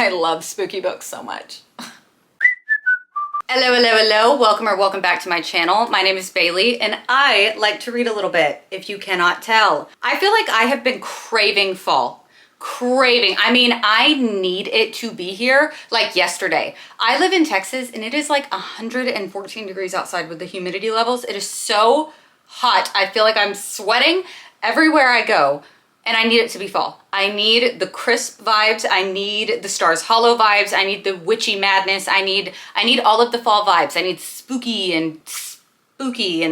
I love spooky books so much. Hello, hello, hello. Welcome back to my channel. My name is Bailey and I like to read a little bit, if you cannot tell. I feel like I have been craving fall. I mean, I need it to be here like yesterday. I live in Texas and it is like 114 degrees outside with the humidity levels. It is so hot. I feel like I'm sweating everywhere I go. And I need it to be fall. I need the crisp vibes. I need the Stars Hollow vibes. I need the witchy madness. I need all of the fall vibes. I need spooky and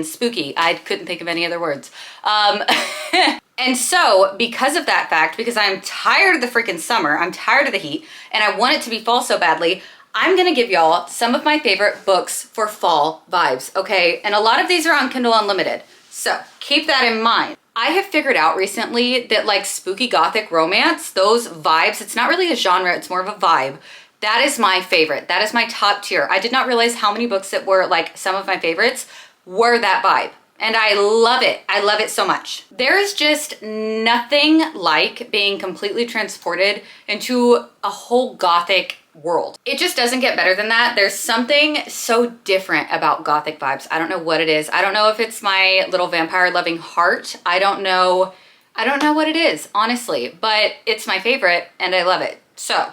spooky. I couldn't think of any other words. And so because of that fact, because I'm tired of the freaking summer, I'm tired of the heat, and I want it to be fall so badly, I'm gonna give y'all some of my favorite books for fall vibes, okay? And a lot of these are on Kindle Unlimited. So keep that in mind. I have figured out recently that like spooky gothic romance, those vibes, it's not really a genre, it's more of a vibe. That is my favorite. That is my top tier. I did not realize how many books that were like some of my favorites were that vibe. And I love it. I love it so much. There is just nothing like being completely transported into a whole gothic world. It just doesn't get better than that. There's something so different about gothic vibes. I don't know what it is. I don't know if it's my little vampire loving heart. I don't know what it is, honestly, but it's my favorite and I love it. So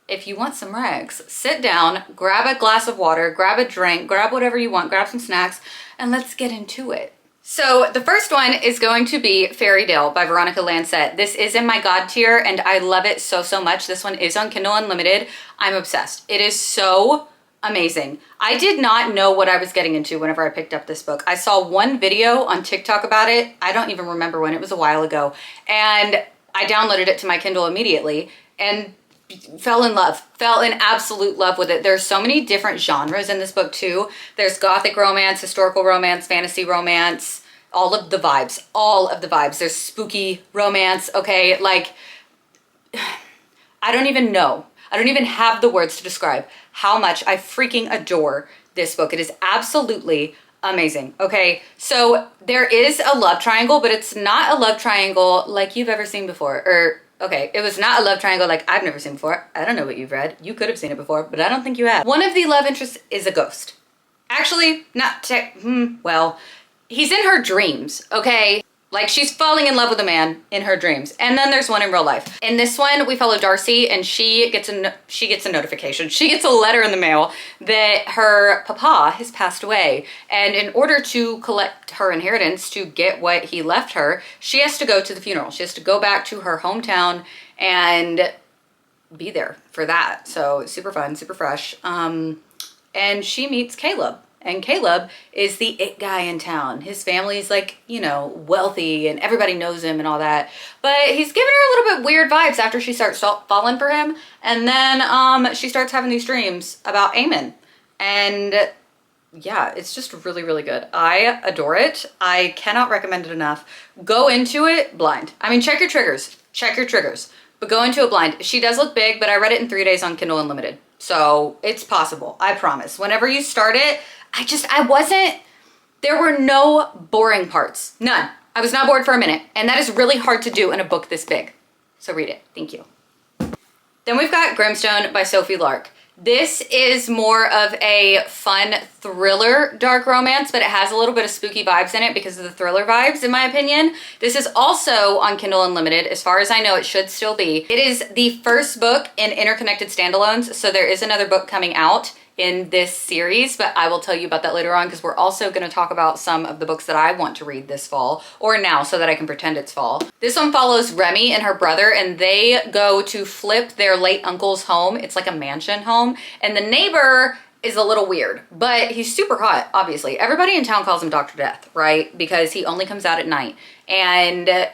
if you want some RECS, sit down, grab a glass of water, grab a drink, grab whatever you want, grab some snacks, and let's get into it. So the first one is going to be Fairy Tale by Veronica Lancet. This is in my God tier and I love it so, so much. This one is on Kindle Unlimited. I'm obsessed. It is so amazing. I did not know what I was getting into whenever I picked up this book. I saw one video on TikTok about it. I don't even remember when, it was a while ago. And I downloaded it to my Kindle immediately and fell in absolute love with it. There's so many different genres in this book too. There's gothic romance, historical romance, fantasy romance, all of the vibes. There's spooky romance, okay? Like, I don't even know. I don't even have the words to describe how much I freaking adore this book. It is absolutely amazing, okay? So there is a love triangle, but it's not a love triangle like you've ever seen before, okay, it was not a love triangle like I've never seen before. I don't know what you've read. You could have seen it before, but I don't think you have. One of the love interests is a ghost. Actually, well, he's in her dreams, okay? Like she's falling in love with a man in her dreams. And then there's one in real life. In this one, we follow Darcy and she gets a notification. She gets a letter in the mail that her papa has passed away. And in order to collect her inheritance to get what he left her, she has to go to the funeral. She has to go back to her hometown and be there for that. So super fun, super fresh. And she meets Caleb. And Caleb is the it guy in town. His family's like, you know, wealthy and everybody knows him and all that. But he's giving her a little bit weird vibes after she starts falling for him. And then she starts having these dreams about Eamon. And yeah, it's just really, really good. I adore it. I cannot recommend it enough. Go into it blind. I mean, check your triggers. But go into it blind. She does look big, but I read it in 3 days on Kindle Unlimited. So it's possible, I promise. Whenever you start it, there were no boring parts, none. I was not bored for a minute, and that is really hard to do in a book this big. So read it, thank you. Then we've got Grimstone by Sophie Lark. This is more of a fun thriller dark romance, but it has a little bit of spooky vibes in it because of the thriller vibes, in my opinion. This is also on Kindle Unlimited. As far as I know, it should still be. It is the first book in Interconnected Standalones, so there is another book coming out in this series, but I will tell you about that later on because we're also going to talk about some of the books that I want to read this fall, or now, so that I can pretend it's fall. This one follows Remy and her brother, and they go to flip their late uncle's home. It's like a mansion home, and the neighbor is a little weird, but he's super hot, obviously. Everybody in town calls him Dr. Death, right? Because he only comes out at night. And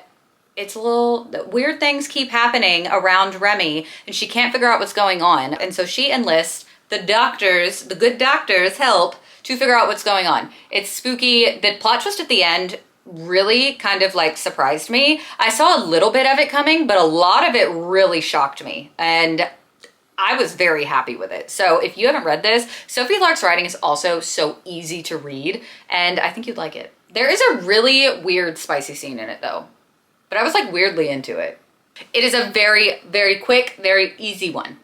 it's a little, weird things keep happening around Remy, and she can't figure out what's going on. And so she enlists the doctors, the good doctors' help to figure out what's going on. It's spooky. The plot twist at the end really kind of like surprised me. I saw a little bit of it coming, but a lot of it really shocked me. And I was very happy with it. So if you haven't read this, Sophie Lark's writing is also so easy to read, and I think you'd like it. There is a really weird spicy scene in it though, but I was like weirdly into it. It is a very, very quick, very easy one.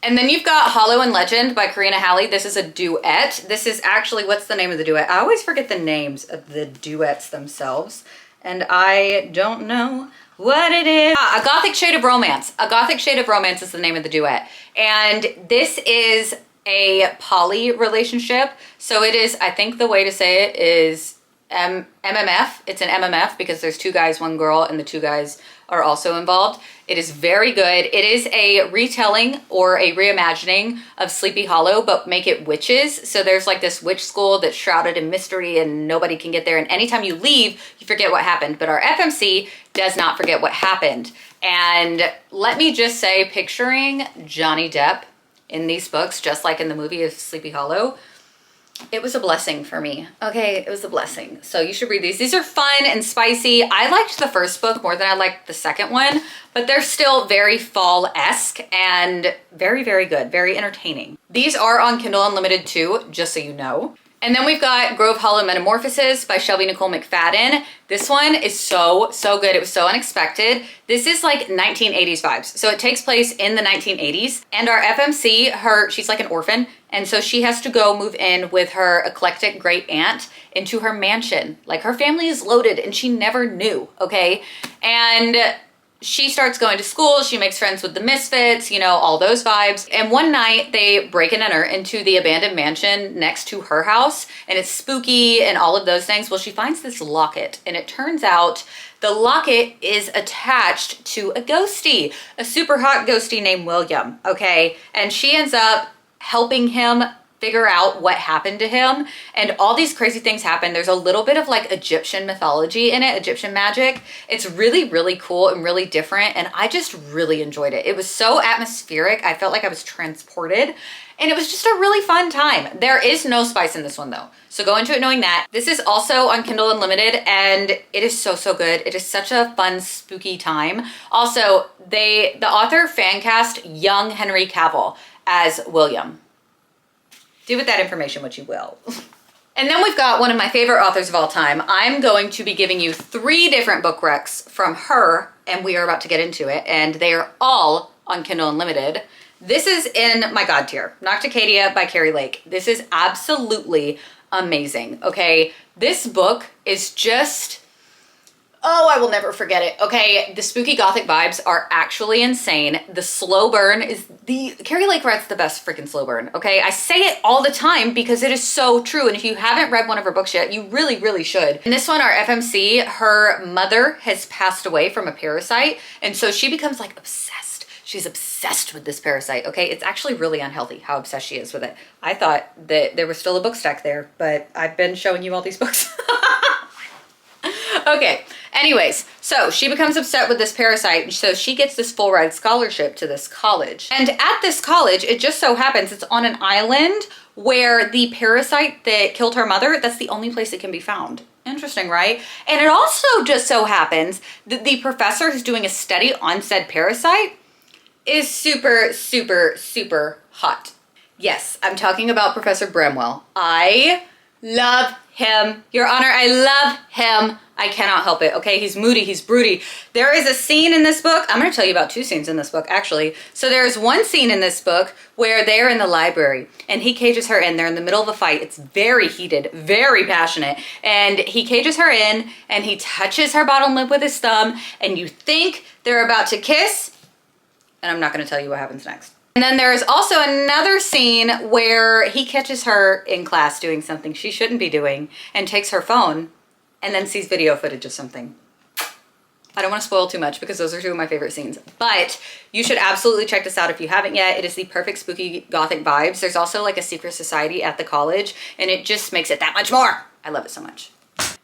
And then you've got Hollow and Legend by Karina Halley. This is a duet. This is actually, what's the name of the duet? I always forget the names of the duets themselves. And I don't know what it is. A Gothic Shade of Romance. A Gothic Shade of Romance is the name of the duet. And this is a poly relationship. So it is, I think the way to say it is MMF. It's an MMF because there's 2 guys, 1 girl, and the 2 guys are also involved. It is very good. It is a retelling or a reimagining of Sleepy Hollow, but make it witches. So there's like this witch school that's shrouded in mystery and nobody can get there. And anytime you leave, you forget what happened. But our FMC does not forget what happened. And let me just say, picturing Johnny Depp in these books, just like in the movie of Sleepy Hollow, it was a blessing for me. Okay, it was a blessing. So you should read these. These are fun and spicy. I liked the first book more than I liked the second one, but they're still very fall-esque and very, very good, very entertaining. These are on Kindle Unlimited too, just so you know. And then we've got Grove Hollow Metamorphosis by Shelby Nicole McFadden. This one is so good. It was so unexpected. This is like 1980s vibes. So it takes place in the 1980s. And our FMC, she's like an orphan. And so she has to go move in with her eclectic great aunt into her mansion. Like her family is loaded and she never knew, okay? And she starts going to school, she makes friends with the misfits, you know, all those vibes. And one night they break and enter into the abandoned mansion next to her house and it's spooky and all of those things. Well, she finds this locket and it turns out the locket is attached to a ghostie, a super hot ghostie named William, okay? And she ends up helping him figure out what happened to him, and all these crazy things happen. There's a little bit of like Egyptian mythology in it, Egyptian magic. It's really, really cool and really different, and I just really enjoyed it. It was so atmospheric. I felt like I was transported, and it was just a really fun time. There is no spice in this one though, so go into it knowing that. This is also on Kindle Unlimited, and it is so good. It is such a fun, spooky time. Also, the author fan cast young Henry Cavill as William. Do with that information what you will. And then we've got one of my favorite authors of all time. I'm going to be giving you 3 different book recs from her, and we are about to get into it, and they are all on Kindle Unlimited. This is in my God tier, Cadia by Carrie Lake. This is absolutely amazing, okay? This book is just, oh, I will never forget it. Okay, the spooky Gothic vibes are actually insane. The slow burn is Carrie Lake writes the best freaking slow burn, okay? I say it all the time because it is so true. And if you haven't read one of her books yet, you really, really should. In this one, our FMC, her mother has passed away from a parasite. And so she becomes like obsessed. She's obsessed with this parasite, okay? It's actually really unhealthy how obsessed she is with it. I thought that there was still a book stack there, but I've been showing you all these books. Okay, anyways, so she becomes upset with this parasite, so she gets this full ride scholarship to this college. And at this college, it just so happens it's on an island where the parasite that killed her mother, that's the only place it can be found. Interesting, right? And it also just so happens that the professor who's doing a study on said parasite is super hot. Yes, I'm talking about Professor Bramwell. I love him. Your Honor, I love him. I cannot help it, okay? He's moody, he's broody. There is a scene in this book. I'm gonna tell you about 2 scenes in this book, actually. So there's one scene in this book where they're in the library and he cages her in. They're in the middle of a fight. It's very heated, very passionate. And he cages her in and he touches her bottom lip with his thumb and you think they're about to kiss. And I'm not gonna tell you what happens next. And then there's also another scene where he catches her in class doing something she shouldn't be doing and takes her phone and then sees video footage of something. I don't want to spoil too much because those are 2 of my favorite scenes, but you should absolutely check this out if you haven't yet. It is the perfect spooky Gothic vibes. There's also like a secret society at the college and it just makes it that much more. I love it so much.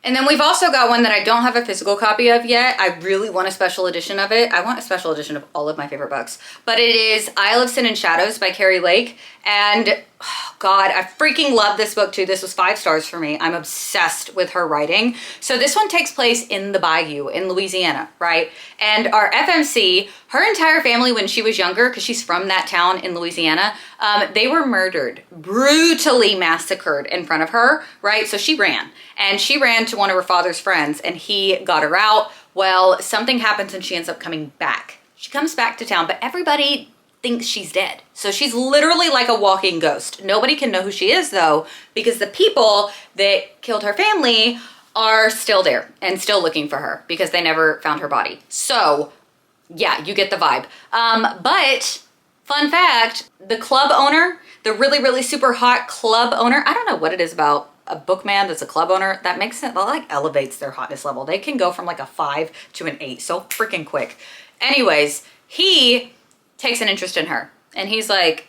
And then we've also got one that I don't have a physical copy of yet. I really want a special edition of it. I want a special edition of all of my favorite books. But it is Isle of Sin and Shadows by Carrie Lake. And oh God, I freaking love this book too. This was 5 stars for me. I'm obsessed with her writing. So this one takes place in the Bayou in Louisiana, right? And our FMC, her entire family when she was younger, because she's from that town in Louisiana, they were murdered, brutally massacred in front of her, right? So she ran. And she ran to one of her father's friends and he got her out. Well, something happens and she ends up coming back. She comes back to town, but everybody thinks she's dead. So she's literally like a walking ghost. Nobody can know who she is though, because the people that killed her family are still there and still looking for her because they never found her body. So yeah, you get the vibe. But fun fact, the club owner, the really, really super hot club owner, I don't know what it is about a bookman that's a club owner that makes it, that like elevates their hotness level. They can go from like a 5 to an 8 so freaking quick. Anyways, he takes an interest in her and he's like,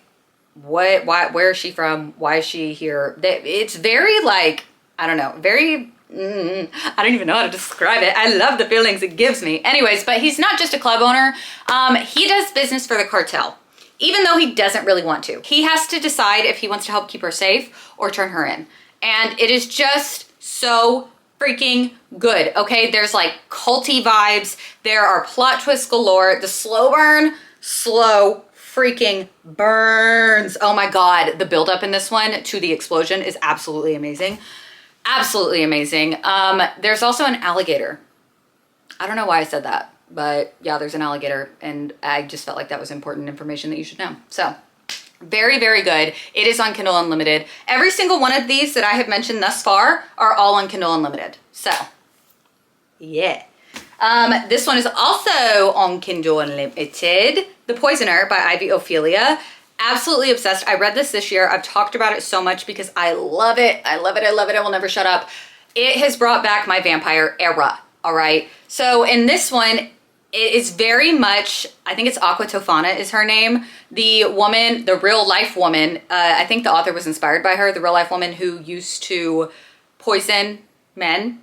what, why, where is she from? Why is she here? It's very like, I don't know, very, I don't even know how to describe it. I love the feelings it gives me. Anyways, but he's not just a club owner. He does business for the cartel, even though he doesn't really want to. He has to decide if he wants to help keep her safe or turn her in. And it is just so freaking good, okay? There's like culty vibes. There are plot twists galore. The slow burn, slow freaking burns. Oh my God, the buildup in this one to the explosion is absolutely amazing. Absolutely amazing. There's also an alligator. I don't know why I said that, but yeah, there's an alligator and I just felt like that was important information that you should know. So very, very good. It is on Kindle Unlimited. Every single one of these that I have mentioned thus far are all on Kindle Unlimited. So yeah. This one is also on Kindle Unlimited. The Poisoner by Ivy Ophelia. Absolutely obsessed. I read this year. I've talked about it so much because I love it. I love it. I love it. I will never shut up. It has brought back my vampire era. All right. So in this one, it is very much, I think it's Aqua Tofana is her name. The woman, the real life woman, I think the author was inspired by her, the real life woman who used to poison men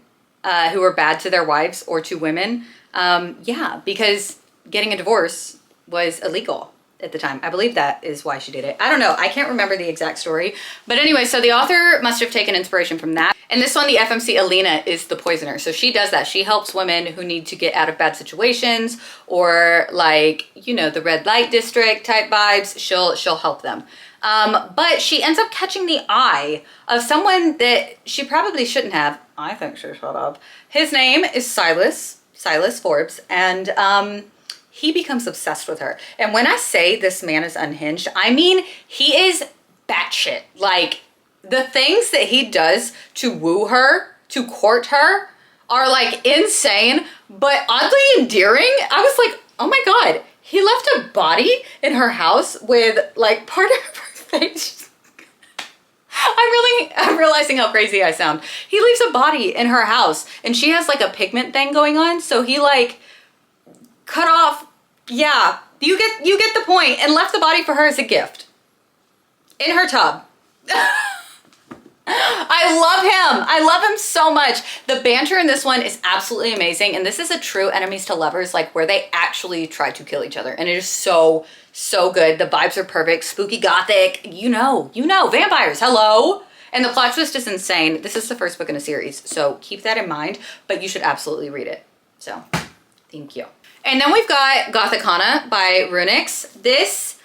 who were bad to their wives or to women. Yeah, because getting a divorce was illegal at the time. I believe that is why she did it. I don't know. I can't remember the exact story. But anyway, so the author must have taken inspiration from that. And this one, the FMC Alina is the poisoner. So she does that. She helps women who need to get out of bad situations or like, you know, the red light district type vibes. She'll help them. But she ends up catching the eye of someone that she probably shouldn't have. I think she should have. His name is Silas Forbes. And, he becomes obsessed with her. And when I say this man is unhinged, I mean, he is batshit. Like, the things that he does to woo her, to court her, are like insane, but oddly endearing. I was like, oh my God, he left a body in her house with like part of her face. I'm realizing how crazy I sound. He leaves a body in her house and she has like a pigment thing going on. So he like cut off, yeah, you get the point, and left the body for her as a gift in her tub. I love him. I love him so much. The banter in this one is absolutely amazing. And this is a true enemies to lovers, like where they actually try to kill each other. And it is so, so good. The vibes are perfect. Spooky gothic, you know, vampires, hello. And the plot twist is insane. This is the first book in a series, so keep that in mind, but you should absolutely read it. So thank you. And then we've got Gothicana by RECS. This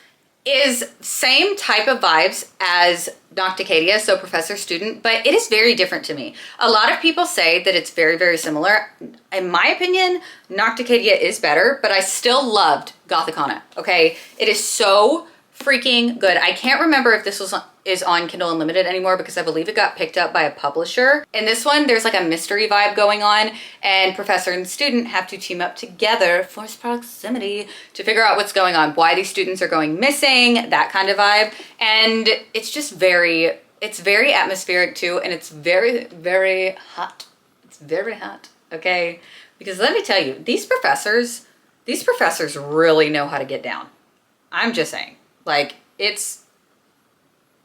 is same type of vibes as Cadia, so professor student, but it is very different to me. A lot of people say that it's very, very similar. In my opinion, Cadia is better, but I still loved Gothicana, okay? It is so freaking good. I can't remember if this is on Kindle Unlimited anymore because I believe it got picked up by a publisher. In this one, there's like a mystery vibe going on and professor and student have to team up together, force proximity, to figure out what's going on, why these students are going missing, that kind of vibe. And it's just it's very atmospheric too, and it's very, very hot. It's very hot, okay? Because let me tell you, these professors really know how to get down. I'm just saying. Like, it's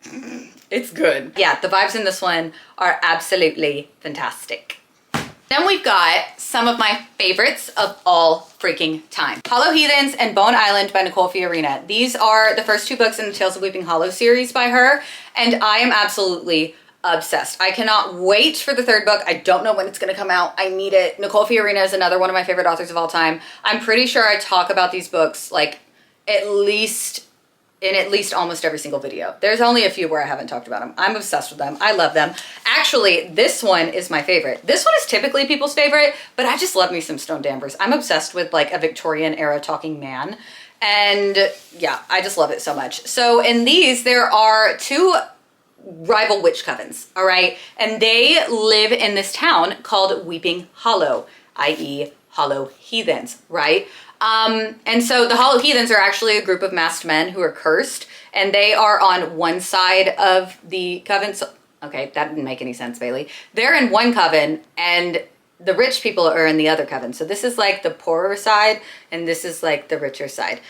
good. Yeah, the vibes in this one are absolutely fantastic. Then we've got some of my favorites of all freaking time. Hollow Heathens and Bone Island by Nicole Fiorina. These are the first two books in the Tales of Weeping Hollow series by her, and I am absolutely obsessed. I cannot wait for the third book. I don't know when it's gonna come out. I need it. Nicole Fiorina is another one of my favorite authors of all time. I'm pretty sure I talk about these books like at least almost every single video. There's only a few where I haven't talked about them. I'm obsessed with them. I love them. Actually, this one is my favorite. This one is typically people's favorite, but I just love me some Stone Danvers. I'm obsessed with like a Victorian era talking man. And yeah, I just love it so much. So in these, there are 2 rival witch covens, all right? And they live in this town called Weeping Hollow, i.e. Hollow Heathens, right? And so the Hollow Heathens are actually a group of masked men who are cursed, and they are on one side of the coven. So, okay, that didn't make any sense, Bailey. They're in one coven, and the rich people are in the other coven. So this is like the poorer side, and this is like the richer side.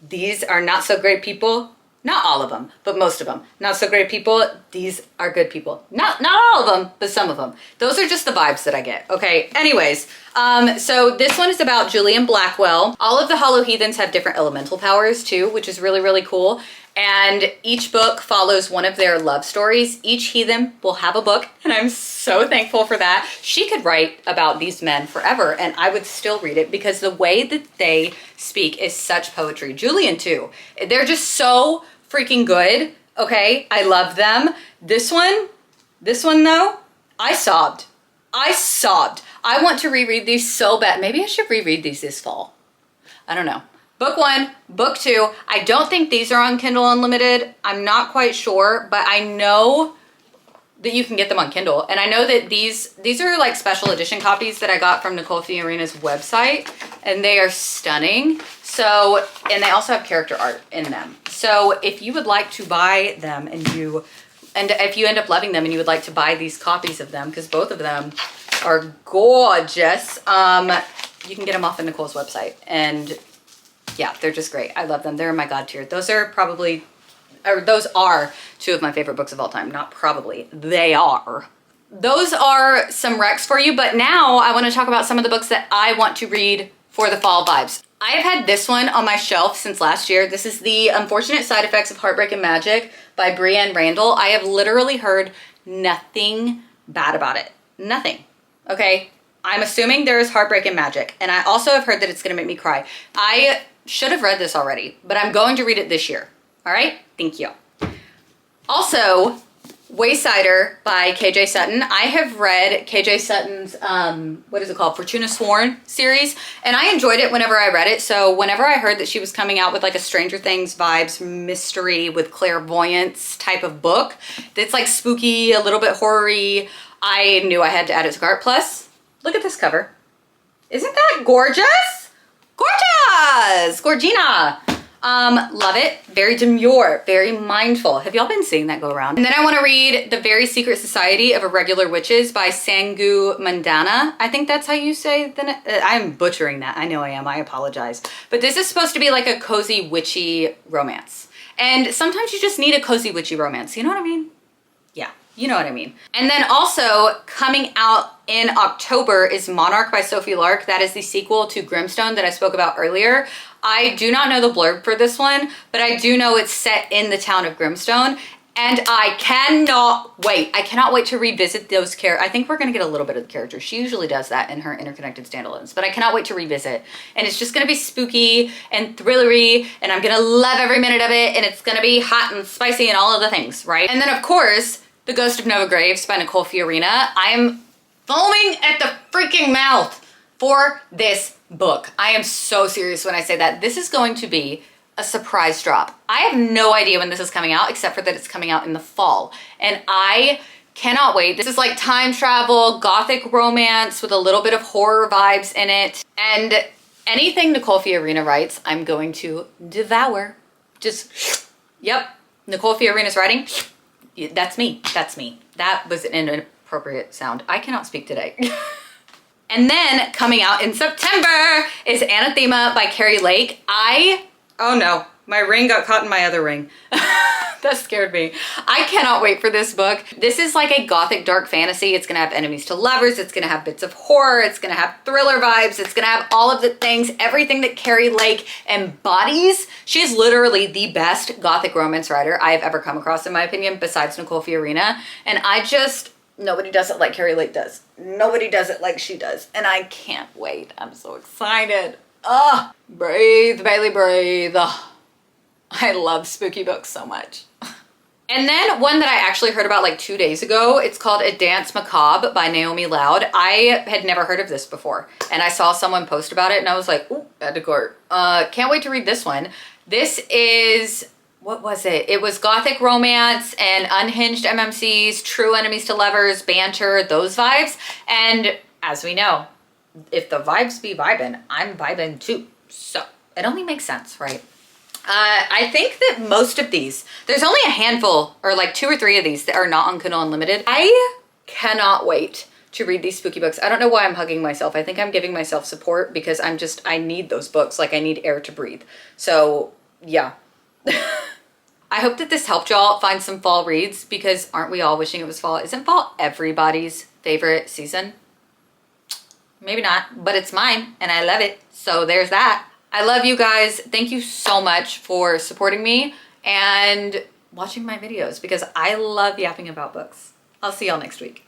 These are not so great people. Not all of them, but most of them. Not so great people. These are good people. Not all of them, but some of them. Those are just the vibes that I get. Okay, anyways. So this one is about Julian Blackwell. All of the Hollow Heathens have different elemental powers too, which is really, really cool. And each book follows one of their love stories. Each heathen will have a book, and I'm so thankful for that. She could write about these men forever, and I would still read it because the way that they speak is such poetry. Julian too. They're just so freaking good. Okay, I love them. This one though, I sobbed. I want to reread these so bad. Maybe I should reread these this fall. I don't know. Book 1, book 2. I don't think these are on Kindle Unlimited. I'm not quite sure, but I know that you can get them on Kindle. And I know that these are like special edition copies that I got from Nicole Fiorina's website, and they are stunning. So, and they also have character art in them. So if you would like to buy them and if you end up loving them and you would like to buy these copies of them, because both of them are gorgeous, you can get them off of Nicole's website. And yeah, they're just great. I love them. They're in my God tier. Those are 2 of my favorite books of all time. Not probably, they are. Those are some recs for you, but now I want to talk about some of the books that I want to read for the fall vibes. I have had this one on my shelf since last year. This is The Unfortunate Side Effects of Heartbreak and Magic by Brienne Randall. I have literally heard nothing bad about it. Nothing. Okay? I'm assuming there is heartbreak and magic, and I also have heard that it's going to make me cry. I should have read this already, but I'm going to read it this year. All right? Thank you. Also, Waysider by KJ Sutton. I have read KJ Sutton's, what is it called? Fortuna Sworn series, and I enjoyed it whenever I read it. So whenever I heard that she was coming out with like a Stranger Things vibes mystery with clairvoyance type of book, that's like spooky, a little bit horror-y, I knew I had to add it to cart. Plus, look at this cover. Isn't that gorgeous? Gorgeous! Gorgina! Love it. Very demure, very mindful. Have y'all been seeing that go around? And then I want to read The Very Secret Society of Irregular Witches by Sangu Mandana. I think that's how you say I'm butchering that. I know I am. I apologize. But this is supposed to be like a cozy witchy romance. And sometimes you just need a cozy witchy romance. You know what I mean? Yeah. You know what I mean. And then also coming out in October is Monarch by Sophie Lark. That is the sequel to Grimstone that I spoke about earlier. I do not know the blurb for this one, but I do know it's set in the town of Grimstone. And I cannot wait. I cannot wait to revisit those characters. I think we're going to get a little bit of the characters. She usually does that in her interconnected standalones, but I cannot wait to revisit. And it's just going to be spooky and thrillery, and I'm going to love every minute of it, and it's going to be hot and spicy and all of the things, right? And then of course, The Ghost of Nova Graves by Nicole Fiorina. I'm foaming at the freaking mouth for this book. I am so serious when I say that. This is going to be a surprise drop. I have no idea when this is coming out, except for that it's coming out in the fall. And I cannot wait. This is like time travel, gothic romance with a little bit of horror vibes in it. And anything Nicole Fiorina writes, I'm going to devour. Just, yep, Nicole Fiorina's writing. That's me. That's me. That was an inappropriate sound. I cannot speak today. And then coming out in September is Anathema by Carrie Lake. Oh no, my ring got caught in my other ring. That scared me. I cannot wait for this book. This is like a gothic dark fantasy. It's gonna have enemies to lovers. It's gonna have bits of horror. It's gonna have thriller vibes. It's gonna have all of the things, everything that Carrie Lake embodies. She is literally the best gothic romance writer I have ever come across, in my opinion, besides Nicole Fiorina. And nobody does it like Carrie Lake does. Nobody does it like she does. And I can't wait. I'm so excited. Ah, breathe, Bailey, breathe. I love spooky books so much. And then one that I actually heard about like 2 days ago, it's called A Dance Macabre by Naomi Loud. I had never heard of this before. And I saw someone post about it and I was like, ooh, add to cart. Can't wait to read this one. This is, what was it? It was gothic romance and unhinged MMCs, true enemies to lovers, banter, those vibes. And as we know, if the vibes be vibing, I'm vibing too. So it only makes sense, right? I think that most of these, there's only a handful or like 2 or 3 of these that are not on Kindle Unlimited. I cannot wait to read these spooky books. I don't know why I'm hugging myself. I think I'm giving myself support because I need those books. Like I need air to breathe. So yeah. I hope that this helped y'all find some fall reads because aren't we all wishing it was fall? Isn't fall everybody's favorite season? Maybe not, but it's mine and I love it. So there's that. I love you guys. Thank you so much for supporting me and watching my videos because I love yapping about books. I'll see y'all next week.